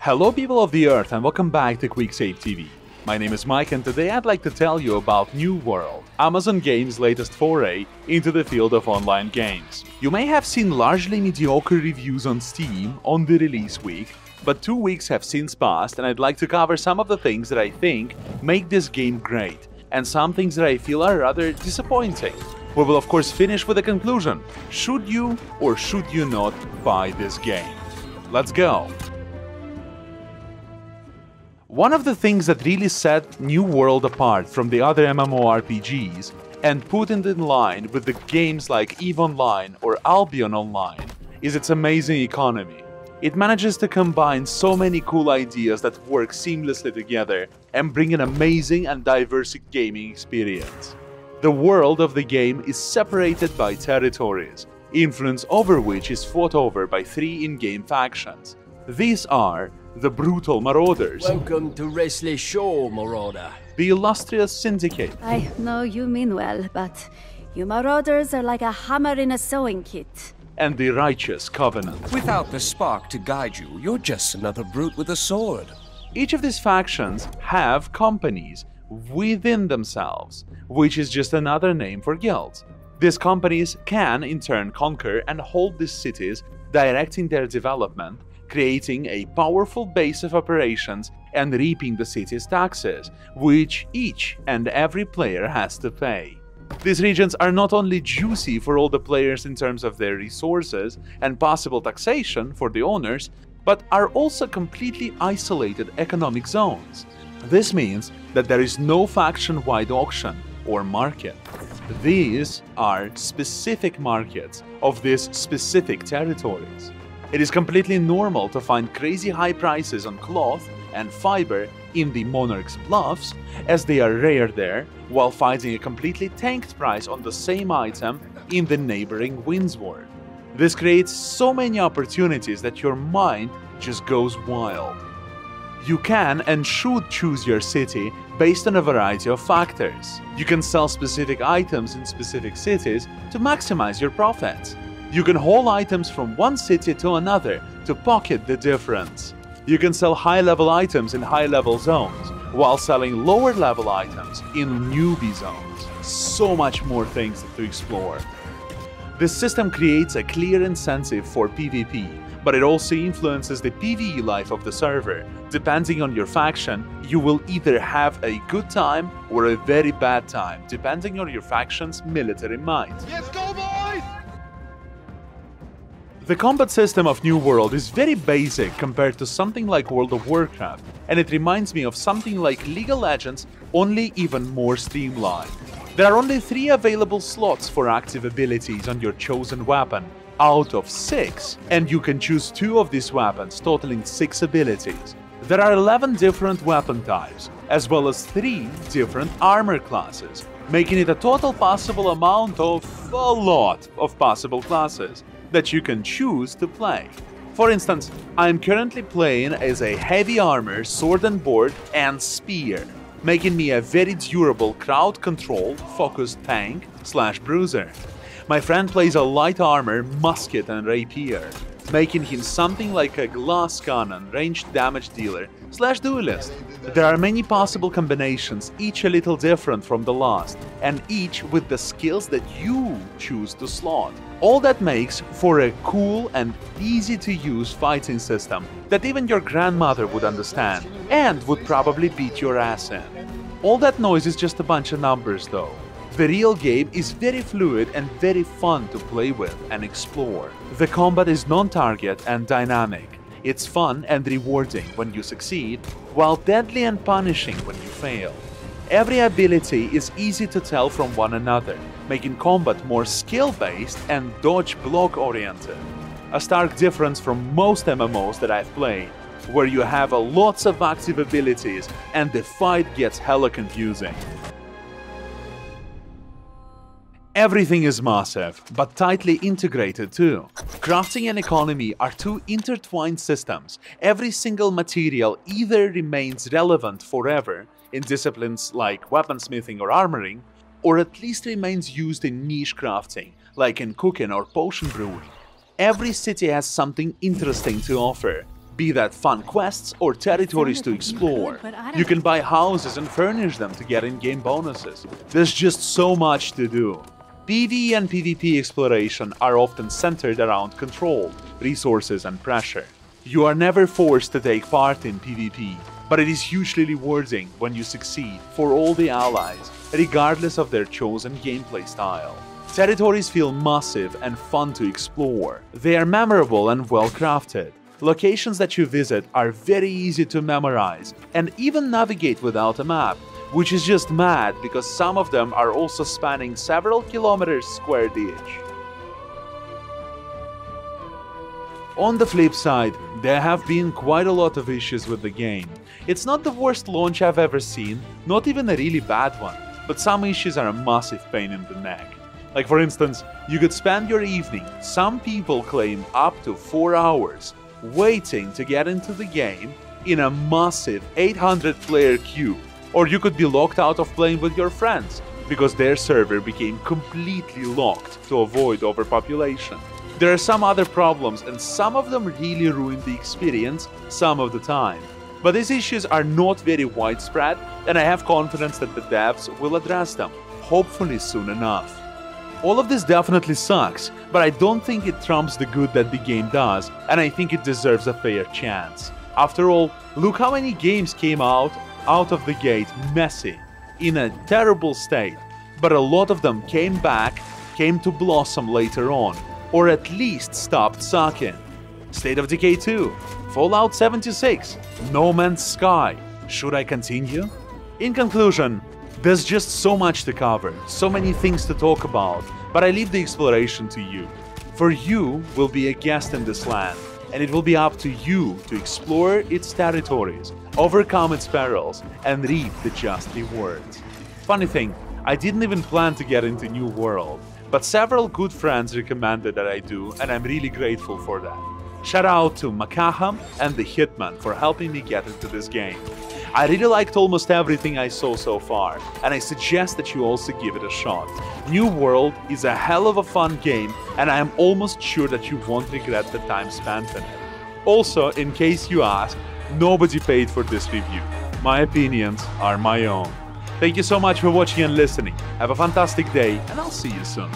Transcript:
Hello people of the earth and welcome back to QuickSave TV. My name is Mike and today I'd like to tell you about New World, Amazon Games' latest foray into the field of online games. You may have seen largely mediocre reviews on Steam on the release week, but 2 weeks have since passed and I'd like to cover some of the things that I think make this game great, and some things that I feel are rather disappointing. We will of course finish with a conclusion. Should you or should you not buy this game? Let's go! One of the things that really set New World apart from the other MMORPGs and put it in line with the games like EVE Online or Albion Online is its amazing economy. It manages to combine so many cool ideas that work seamlessly together and bring an amazing and diverse gaming experience. The world of the game is separated by territories, influence over which is fought over by 3 in-game factions. These are the brutal Marauders. Welcome to Restless Shore, Marauder. The illustrious Syndicate. I know you mean well, but you Marauders are like a hammer in a sewing kit. And the Righteous Covenant. Without the spark to guide you, you're just another brute with a sword. Each of these factions have companies within themselves, which is just another name for guilds. These companies can in turn conquer and hold these cities, directing their development, creating a powerful base of operations and reaping the city's taxes, which each and every player has to pay. These regions are not only juicy for all the players in terms of their resources and possible taxation for the owners, but are also completely isolated economic zones. This means that there is no faction-wide auction or market. These are specific markets of these specific territories. It is completely normal to find crazy high prices on cloth and fiber in the Monarch's Bluffs, as they are rare there, while finding a completely tanked price on the same item in the neighboring Windsward. This creates so many opportunities that your mind just goes wild. You can and should choose your city based on a variety of factors. You can sell specific items in specific cities to maximize your profits. You can haul items from one city to another to pocket the difference. You can sell high-level items in high-level zones, while selling lower-level items in newbie zones. So much more things to explore. This system creates a clear incentive for PvP, but it also influences the PvE life of the server. Depending on your faction, you will either have a good time or a very bad time, depending on your faction's military might. Let's go, boys! The combat system of New World is very basic compared to something like World of Warcraft, and it reminds me of something like League of Legends, only even more streamlined. There are only 3 available slots for active abilities on your chosen weapon, out of 6, and you can choose 2 of these weapons, totaling 6 abilities. There are 11 different weapon types, as well as 3 different armor classes, making it a total possible amount of a lot of possible classes that you can choose to play. For instance, I am currently playing as a heavy armor, sword and board, and spear, making me a very durable crowd control focused tank / bruiser. My friend plays a light armor, musket and rapier, making him something like a glass cannon, ranged damage dealer / duelist. There are many possible combinations, each a little different from the last, and each with the skills that you choose to slot. All that makes for a cool and easy to use fighting system that even your grandmother would understand and would probably beat your ass in. All that noise is just a bunch of numbers though. The real game is very fluid and very fun to play with and explore. The combat is non-target and dynamic. It's fun and rewarding when you succeed, while deadly and punishing when you fail. Every ability is easy to tell from one another, making combat more skill-based and dodge-block oriented. A stark difference from most MMOs that I've played, where you have lots of active abilities and the fight gets hella confusing. Everything is massive, but tightly integrated too. Crafting and economy are 2 intertwined systems. Every single material either remains relevant forever in disciplines like weaponsmithing or armoring, or at least remains used in niche crafting, like in cooking or potion brewing. Every city has something interesting to offer, be that fun quests or territories to explore. You can buy houses and furnish them to get in-game bonuses. There's just so much to do. PvE and PvP exploration are often centered around control, resources and pressure. You are never forced to take part in PvP, but it is hugely rewarding when you succeed for all the allies, regardless of their chosen gameplay style. Territories feel massive and fun to explore. They are memorable and well crafted. Locations that you visit are very easy to memorize and even navigate without a map, which is just mad because some of them are also spanning several kilometers squared each. On the flip side, there have been quite a lot of issues with the game. It's not the worst launch I've ever seen, not even a really bad one, but some issues are a massive pain in the neck. Like for instance, you could spend your evening, some people claim up to 4 hours, waiting to get into the game in a massive 800-player queue. Or you could be locked out of playing with your friends, because their server became completely locked to avoid overpopulation. There are some other problems, and some of them really ruin the experience some of the time. But these issues are not very widespread, and I have confidence that the devs will address them, hopefully soon enough. All of this definitely sucks, but I don't think it trumps the good that the game does, and I think it deserves a fair chance. After all, look how many games came out of the gate messy, in a terrible state, but a lot of them came to blossom later on, or at least stopped sucking. State of Decay 2, Fallout 76, No Man's Sky. Should I continue? In conclusion, there's just so much to cover, so many things to talk about, but I leave the exploration to you. For you will be a guest in this land, and it will be up to you to explore its territories, overcome its perils, and reap the just rewards. Funny thing, I didn't even plan to get into New World, but several good friends recommended that I do, and I'm really grateful for that. Shout out to Makaham and the Hitman for helping me get into this game. I really liked almost everything I saw so far, and I suggest that you also give it a shot. New World is a hell of a fun game, and I am almost sure that you won't regret the time spent in it. Also, in case you ask, nobody paid for this review. My opinions are my own. Thank you so much for watching and listening. Have a fantastic day, and I'll see you soon.